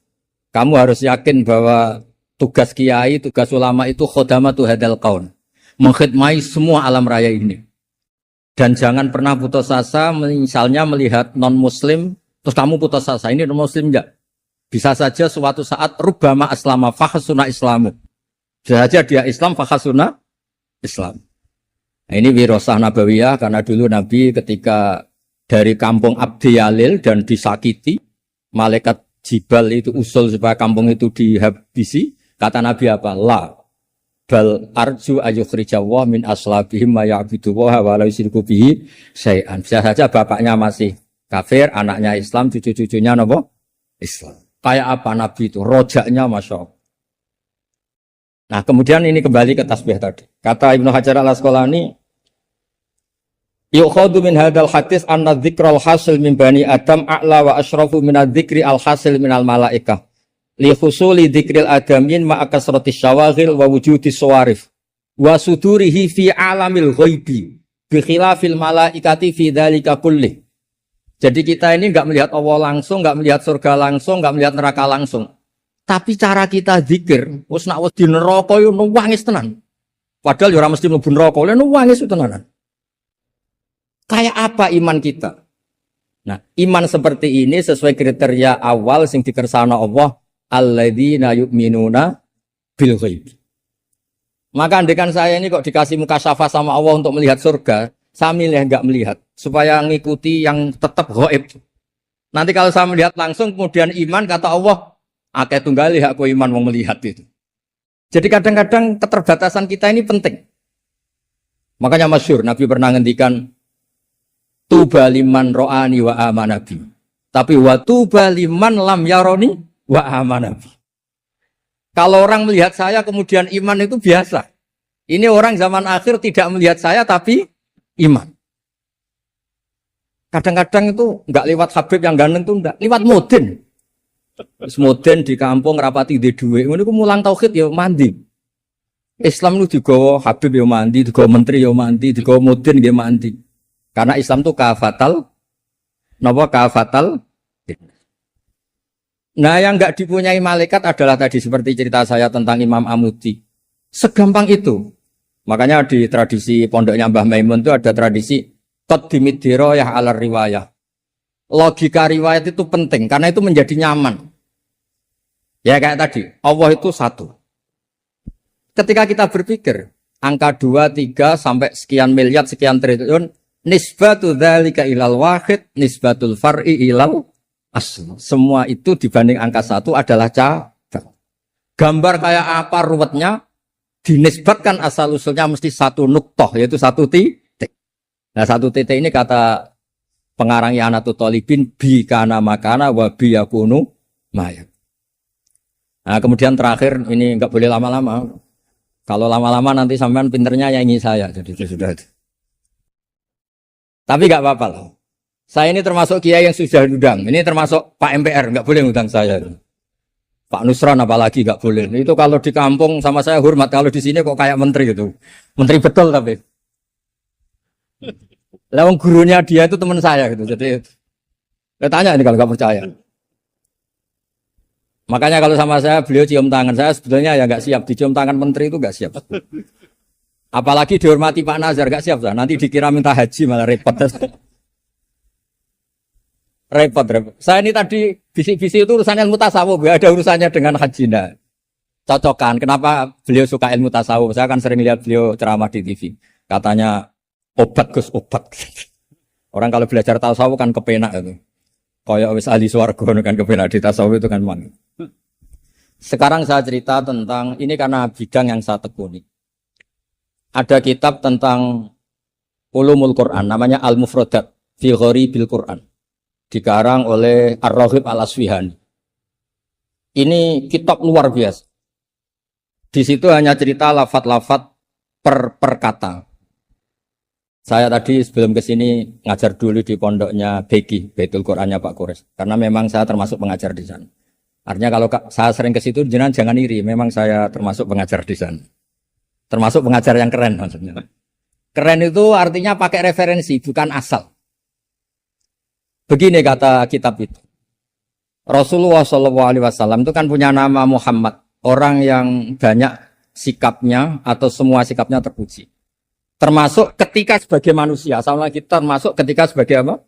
S1: Kamu harus yakin bahwa tugas kiai, tugas ulama itu khudamatu hadal kaun. Mengkhidmati semua alam raya ini. Dan jangan pernah putus asa, misalnya melihat non-muslim, terus kamu putus asa, ini non-muslim enggak? Bisa saja suatu saat rubbama aslama fakhasuna islamu. Bisa saja dia Islam fakhasuna Islam. Nah, ini wirasah nabawiyah, karena dulu Nabi ketika dari kampung Abdi Yalil dan disakiti, malaikat Jibal itu usul supaya kampung itu dihabisi, kata Nabi apa? La bal arju ayyukhrijawah min aslabihim ma ya'budu wa la yusyriku bihi syai'an. Bisa saja bapaknya masih kafir, anaknya Islam, cucu-cucunya napa? Islam. Kayak apa Nabi itu? Rojaknya Masya Allah. Nah, kemudian ini kembali ke tasbih tadi. Kata Ibnu Hajar al-Asqalani, yukhadu min hadal hadis anna dzikral hasil min bani Adam a'la wa asyrafu min adzikri al-hasil min al-malaikah. Li husuli dzikril adamin ma'a kasratis syawaghil wa wujudis sawarif wa sudurihi fi alamil ghaibi bi khilafil malaikati fi dzalika kullih. Jadi kita ini enggak melihat Allah langsung, enggak melihat surga langsung, enggak melihat neraka langsung. Tapi cara kita zikir, wis nak wedi neraka yo nuwangis tenan. Padahal yo ora mesti mlebu neraka, lha nuwangis tenanan. Kayak apa iman kita? Nah, iman seperti ini sesuai kriteria awal sing dikersana Allah, alladzina yu'minuna bil ghaib. Maka andekan saya ini kok dikasih mukasyafah sama Allah untuk melihat surga, saya milih enggak melihat supaya ngikuti yang tetap ghaib. Nanti kalau saya melihat langsung kemudian iman, kata Allah, akeh tunggali aku iman mau melihat itu. Jadi kadang-kadang keterbatasan kita ini penting. Makanya masyhur Nabi pernah ngendikan tuba liman ro'ani wa amanabi. Tapi wa tuba liman lam yaroni wa amanabi. Kalau orang melihat saya kemudian iman itu biasa. Ini orang zaman akhir tidak melihat saya tapi iman. Kadang-kadang itu enggak lewat Habib yang ganteng itu enggak, lewat Mudin. Mudin di kampung rapati di duit, ini aku mulang tauhid ya mandi. Islam itu digawa Habib ya mandi, digawa menteri ya mandi, digawa Mudin ya mandi. Karena Islam itu kafatal, napa kafatal. Nah yang enggak dipunyai malaikat adalah tadi seperti cerita saya tentang Imam Amudi. Segampang itu. Makanya di tradisi pondoknya Mbah Maimun itu ada tradisi qaddimid dirayah ala riwayah. Logika riwayat itu penting karena itu menjadi nyaman. Ya kayak tadi, Allah itu satu. Ketika kita berpikir angka 2, 3 sampai sekian miliar, sekian triliun, nisbatu dzalika ilal wahid, nisbatul far'i ilal asl. Semua itu dibanding angka 1 adalah cabang. Gambar kayak apa ruwetnya dinisbatkan asal usulnya mesti satu nuktoh, yaitu satu titik. Nah satu titik ini kata pengarang I'anatul Talibin bi kana makana wa bi yakunu maya. Nah, kemudian terakhir ini enggak boleh lama-lama. Kalau lama-lama nanti sampean pinternya nyanyi saya. Jadi itu sudah. Tapi enggak apa-apa lah. Saya ini termasuk kiai yang sudah diundang. Ini termasuk Pak MPR, enggak boleh ngundang saya. Pak Nusron apalagi enggak boleh. Itu kalau di kampung sama saya hormat, kalau di sini kok kayak menteri gitu. Menteri betul tapi. Lawang gurunya dia itu teman saya gitu. Jadi saya tanya ini kalau nggak percaya. Makanya kalau sama saya beliau cium tangan, saya sebetulnya ya nggak siap dicium tangan menteri itu nggak siap. Apalagi dihormati Pak Nazar nggak siap. Nanti dikira minta haji malah repot. repot. Saya ini tadi bisik-bisik itu urusan ilmu tasawuf, ya ada urusannya dengan haji. Nah, cocokan. Kenapa beliau suka ilmu tasawuf? Saya kan sering lihat beliau ceramah di TV. Katanya obat Gus obat. Orang kalau belajar tasawuf kan kepenak itu. Kayak wis ahli swarga kan kepenak di tasawuf itu kan mang. Sekarang saya cerita tentang ini karena bidang yang saya tekuni. Ada kitab tentang ulumul Quran namanya Al-Mufradat fi Gharibil Quran. Dikarang oleh Ar-Raghib Al-Asfihani. Ini kitab luar biasa. Di situ hanya cerita lafat-lafat per kata. Saya tadi sebelum ke sini ngajar dulu di pondoknya Beki, Baitul Qurannya Pak Kores. Karena memang saya termasuk pengajar di sana. Artinya kalau saya sering ke situ, jangan iri. Memang saya termasuk pengajar di sana. Termasuk pengajar yang keren maksudnya. Keren itu artinya pakai referensi, bukan asal. Begini kata kitab itu. Rasulullah SAW itu kan punya nama Muhammad. Orang yang banyak sikapnya atau semua sikapnya terpuji. Termasuk ketika sebagai manusia. Sama kita termasuk ketika sebagai apa?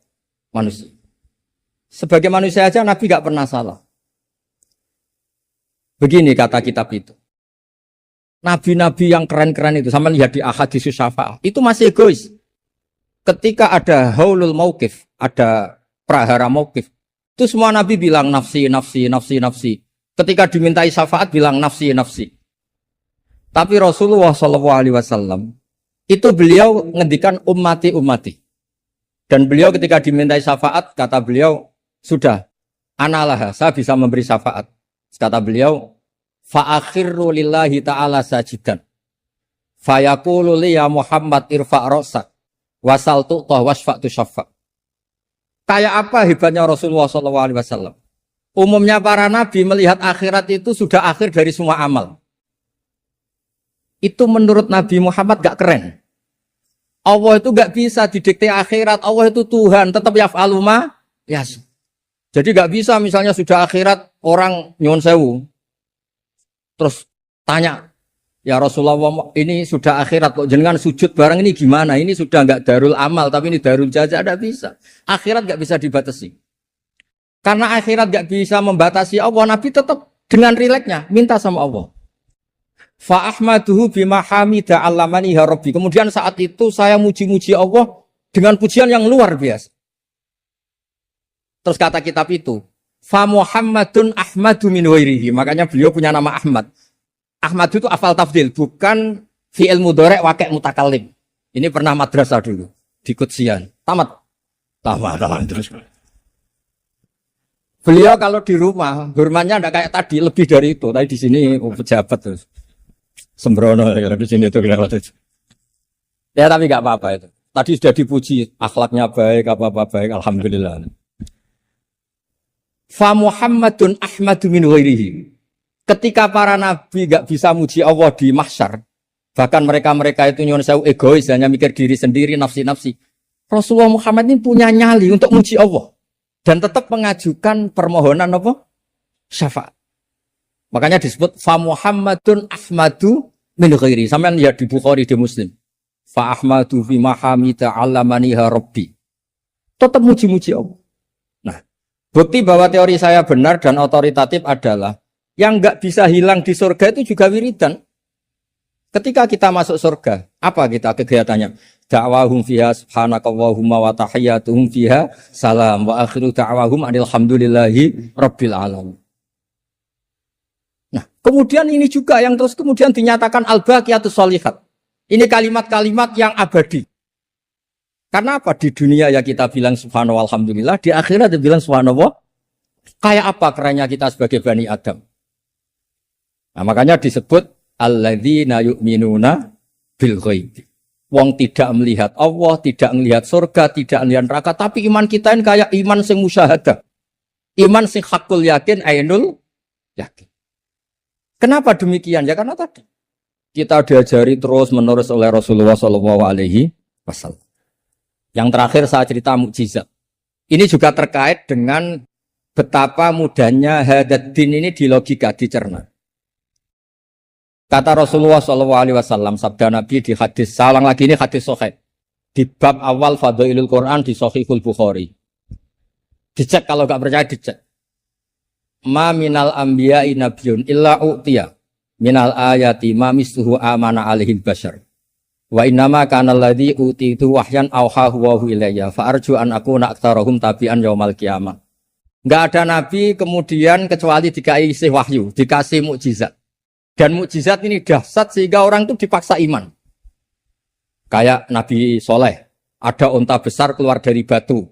S1: Manusia. Sebagai manusia aja Nabi gak pernah salah. Begini kata kitab itu. Nabi-nabi yang keren-keren itu, sama lihat di ahadits syafa'ah, itu masih egois. Ketika ada haulul mauqif, ada prahara mauqif, itu semua nabi bilang nafsi, nafsi, nafsi, nafsi. Ketika dimintai syafaat bilang nafsi, nafsi. Tapi Rasulullah SAW itu beliau ngendikan ummati, ummati. Dan beliau ketika dimintai syafaat, kata beliau, sudah, analah, saya bisa memberi syafaat. Kata beliau, fa'akhirru lillahi ta'ala sajidan. Fayaqulu li ya Muhammad irfa' ra'sak. Wasal tu'tah wasfa'tu syafa'. Kayak apa hebatnya Rasulullah SAW? Umumnya para nabi melihat akhirat itu sudah akhir dari semua amal. Itu menurut Nabi Muhammad gak keren. Allah itu gak bisa didikte akhirat. Allah itu Tuhan, tetap yaf'alu ma yas. Jadi gak bisa misalnya sudah akhirat orang nyuwun sewu. Terus tanya, ya Rasulullah ini sudah akhirat kok jenengan sujud bareng ini gimana? Ini sudah enggak darul amal tapi ini darul jaza, tidak bisa. Akhirat enggak bisa dibatasi. Karena akhirat enggak bisa membatasi Allah, Nabi tetap dengan rileksnya minta sama Allah. Fa ahmaduhu bima hamida 'allamani ya Rabbi. Kemudian saat itu saya muji-muji Allah dengan pujian yang luar biasa. Terus kata kitab itu, fa Muhammadun Ahmadu min ghairihi. Makanya beliau punya nama Ahmad. Ahmad itu afal tafdil, bukan fi'il mudhari' waqi' mutakallim. Ini pernah madrasah dulu di Qutsian. Tamat terus. Beliau kalau di rumah, hormatnya enggak kayak tadi, lebih dari itu. Tadi di sini pejabat terus. Sembrono di sini itu kelewat itu. Ya tapi enggak apa-apa itu. Tadi sudah dipuji, akhlaknya baik, apa-apa baik, alhamdulillah. Fa Muhammadun Ahmadu min ghairihi. Ketika para nabi gak bisa muji Allah di mahsyar, bahkan mereka itu nyuwun sewu egois, hanya mikir diri sendiri, nafsi-nafsi. Rasulullah Muhammad ini punya nyali untuk muji Allah dan tetap mengajukan permohonan apa? Syafaat. Makanya disebut fa Muhammadun Ahmadu min ghairihi. Sampeyan lihat di Bukhari di Muslim. Fa Ahmadu fi mahamida 'allamaniha Rabbi. Tetap muji-muji Allah. Bukti bahwa teori saya benar dan otoritatif adalah yang nggak bisa hilang di surga itu juga wiridan. Ketika kita masuk surga, apa kita kegiatannya? Da'wahum fiha subhanakallahumma wa tahiyyatuhum fiha salam wa akhiru da'wahum alhamdulillahi rabbil alamin. Nah, kemudian ini juga yang terus kemudian dinyatakan al-baqiyatus sholihat. Ini kalimat-kalimat yang abadi. Karena apa? Di dunia ya kita bilang subhanallah alhamdulillah, di akhirat dia bilang subhanallah. Kayak apa kerennya kita sebagai Bani Adam? Nah, makanya disebut alladzina yu'minuna bil ghaib. Wong tidak melihat Allah, tidak melihat surga, tidak melihat neraka, tapi iman kita ini kayak iman sing musyahadah. Iman sing hakul yakin, ainul yakin. Kenapa demikian? Ya karena tadi kita diajari terus menerus oleh Rasulullah SAW. Yang terakhir saya cerita mukjizat. Ini juga terkait dengan betapa mudahnya hadaddin ini di logika, dicerna. Kata Rasulullah SAW, sabda Nabi di hadis, salang lagi ini hadis sahih. Di bab awal Fadhailul Quran di Shahihul Bukhari. Dicek kalau nggak percaya dicek. Ma minal anbiya'i nabiyyun illa u'tiya minal ayati ma misluhu amana alaihil bashar. Wa innama kana alladzi utitu wahyan auhahu wa ilayya fa arju an akuna aktsarahum tabi'an yaumal qiyamah. Enggak ada nabi kemudian kecuali dikasih wahyu, dikasih mukjizat. Dan mukjizat ini dahsyat sehingga orang itu dipaksa iman. Kayak Nabi Soleh, ada unta besar keluar dari batu.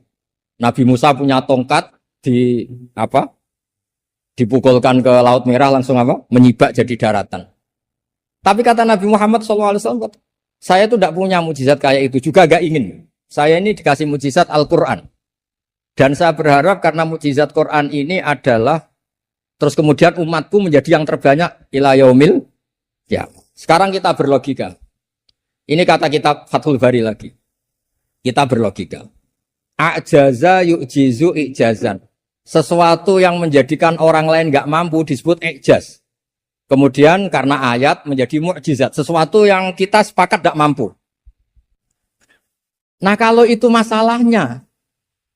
S1: Nabi Musa punya tongkat dipukulkan ke Laut Merah langsung menyibak jadi daratan. Tapi kata Nabi Muhammad SAW, saya itu tidak punya mukjizat kayak itu, juga gak ingin. Saya ini dikasih mukjizat Al-Quran. Dan saya berharap karena mukjizat Quran ini adalah Terus kemudian umatku menjadi yang terbanyak ila yaumil qiyamah. Sekarang kita berlogika. Ini kata kitab Fathul Bari lagi. Kita berlogika. A'jaza yu'jizu i'jazan. Sesuatu yang menjadikan orang lain enggak mampu disebut i'jaz. Kemudian karena ayat menjadi mukjizat. Sesuatu yang kita sepakat enggak mampu. Nah kalau itu masalahnya.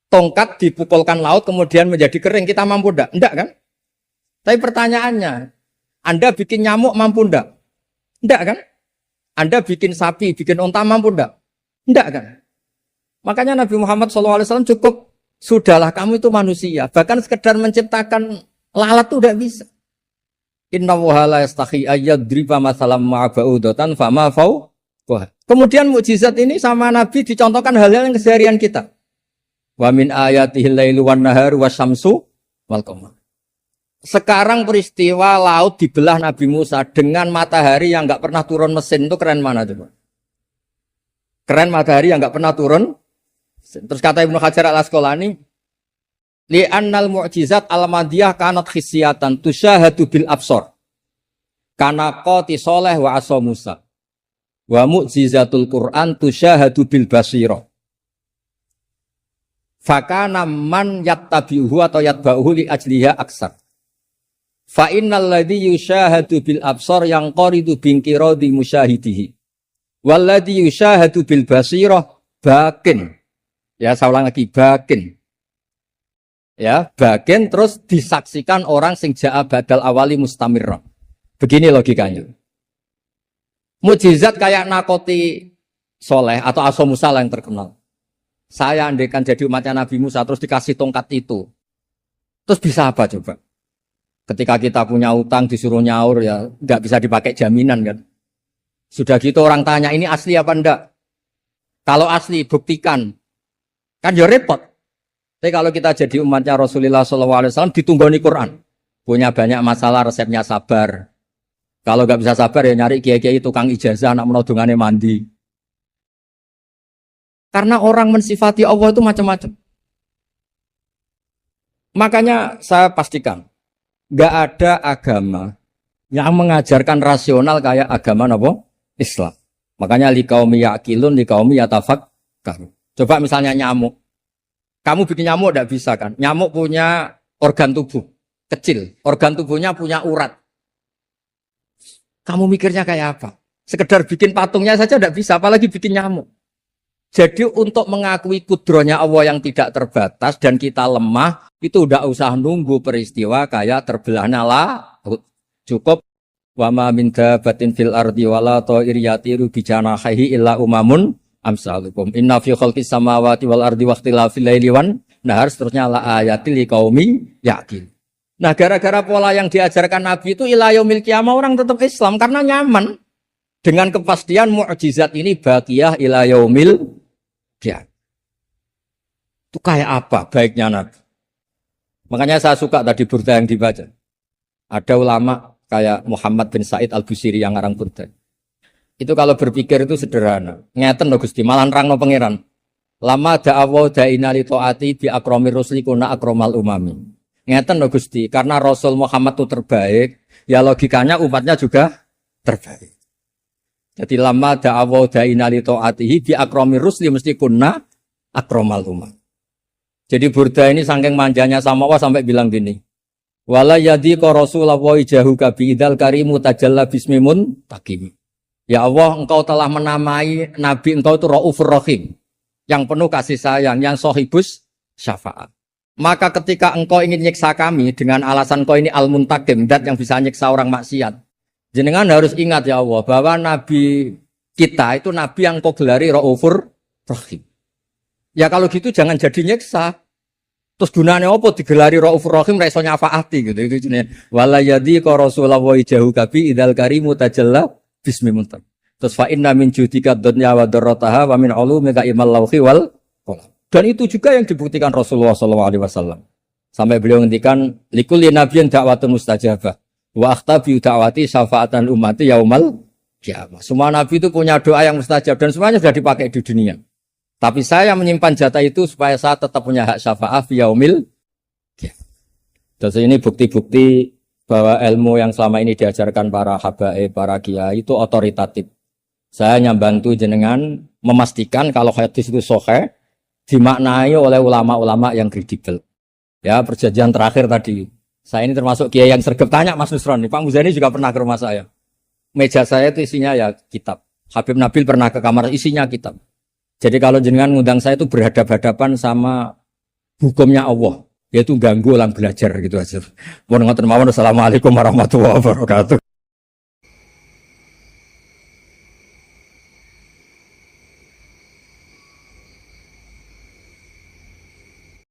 S1: Tongkat dipukulkan laut kemudian menjadi kering. Kita mampu enggak? Enggak kan? Tapi pertanyaannya. Anda bikin nyamuk mampu enggak? Enggak kan? Anda bikin sapi, bikin unta mampu enggak? Enggak kan? Makanya Nabi Muhammad SAW cukup, sudahlah kamu itu manusia. Bahkan sekedar menciptakan lalat itu udah bisa. Inna wa la yastahi ayyadriba masalam ma'aba'udatan fama fawqaha. Kemudian mukjizat ini sama Nabi dicontohkan hal-hal yang keseharian kita. Wa min ayatihil lailu wan naharu wasyamsu wal qamar. Sekarang peristiwa laut dibelah Nabi Musa dengan matahari yang enggak pernah turun mesin itu keren mana coba? Keren matahari yang enggak pernah turun. Terus kata Ibnu Hajar al-Asqalani, li'annal mu'jizat al-madiyah kanat khisyatan tusyahadu bil absor. Kana qati soleh wa asa Musa. Wa mu'jizatul Qur'an tusyahadu bil basiro. Fakana man yattabi'uhu atau yatba'uhu li ajliha aksar. Fa innal ladzi yusyahadu bil absor yang qaridu bingkiradi musyahidihi. Wal ladzi yusyahadu bil basiro bakin. Ya, saya ulang lagi, bakin. Ya, bakin terus disaksikan orang sing ja'a badal awali mustamirra. Begini logikanya. Mukjizat kayak nakoti soleh atau Asa Musa yang terkenal. Saya andaikan jadi umatnya Nabi Musa terus dikasih tongkat itu. Terus bisa apa coba? Ketika kita punya utang disuruh nyaur ya nggak bisa dipakai jaminan kan. Sudah gitu orang tanya ini asli apa enggak? Kalau asli buktikan. Kan ya repot. Tapi kalau kita jadi umatnya Rasulullah SAW ditunggoni Quran. Punya banyak masalah resepnya sabar. Kalau nggak bisa sabar ya nyari kiai-kiai tukang ijazah anak menodongannya mandi. Karena orang mensifati Allah itu macam-macam. Makanya saya pastikan nggak ada agama yang mengajarkan rasional kayak agama apa? Islam. Makanya liqaumi yaqilun liqaumi yatafakkarun. Coba misalnya nyamuk. Kamu bikin nyamuk tidak bisa kan? Nyamuk punya organ tubuh kecil. Organ tubuhnya punya urat. Kamu mikirnya kayak apa? Sekedar bikin patungnya saja tidak bisa, apalagi bikin nyamuk. Jadi untuk mengakui kudronya Allah yang tidak terbatas dan kita lemah, itu udah usah nunggu peristiwa kayak terbelahnya laut. Cukup wa ma min dabatin fil ardi wala ta'ir yatiru bi janahihi illa umamun amsalukum inna fi khalqis samawati wal ardi waqtilafil laili wan nahar seterusnya la ayatil liqaumi yaqil. Nah, gara-gara pola yang diajarkan Nabi itu ila yaumil qiyamah orang tetap Islam karena nyaman dengan kepastian mukjizat ini baqiyah ila yaumil qiyamah. Itu kayak apa baiknya Nabi? Makanya saya suka tadi burda yang dibaca. Ada ulama kayak Muhammad bin Said Al-Busiri yang ngarang burda. Itu kalau berpikir itu sederhana. Ngeten lho Gusti, malah nerangno pangeran. Lama da'awa da'ina li ta'ati bi akramir rusli kuna akramal umami. Ngeten lho Gusti, karena Rasul Muhammad itu terbaik, ya logikanya umatnya juga terbaik. Jadi lama da'awa da'ina li ta'atihi bi akramir rusli mesti kuna akramal umami. Jadi burda ini saking manjanya sama Allah sampai bilang gini. Wala yadhiqa Rasulullah jahuka bi idzal karimu tajalla bismimun takim. Ya Allah, engkau telah menamai Nabi engkau itu Raufur Rahim, yang penuh kasih sayang, yang sohibus syafaat. Maka ketika engkau ingin nyiksa kami dengan alasan engkau ini al-muntakim, dat yang bisa nyiksa orang maksiat, jenengan harus ingat ya Allah bahwa Nabi kita itu Nabi yang kau gelari Raufur Rahim. Ya kalau gitu jangan jadi nyiksa. Terus gunanya apa digelari Raufur Rahim ra iso nyafaati gitu. Itu jenenge wala yadhiqa Rasulullah jahuka bi idzal karimu tajalla bismimuntam. Terus fa inna min judika dunya wa darrataha wa min ulumika imal lauhi wal qalam. Dan itu juga yang dibuktikan Rasulullah SAW. Sampai beliau ngendikan likulli nabiyyin da'watun mustajabah wa akhtabi da'wati syafaatan ummati yaumal qiyamah. Semua nabi itu punya doa yang mustajab dan semuanya sudah dipakai di dunia. Tapi saya menyimpan jatah itu supaya saya tetap punya hak syafaat fi yaumil qiyamah. Terus ini bukti-bukti bahwa ilmu yang selama ini diajarkan para habaib, para kiai itu otoritatif. Saya hanya bantu jenengan memastikan kalau hadis itu sahih dimaknai oleh ulama-ulama yang kredibel. Ya, perjanjian terakhir tadi. Saya ini termasuk kiai yang sregep, tanya Mas Nusron. Pak Muzani juga pernah ke rumah saya. Meja saya itu isinya ya kitab. Habib Nabil pernah ke kamar, isinya kitab. Jadi kalau jenengan ngundang saya itu berhadap-hadapan sama hukumnya Allah. Yaitu ganggu orang belajar gitu aja. Mohon ngoten mawon. Assalamualaikum warahmatullahi wabarakatuh.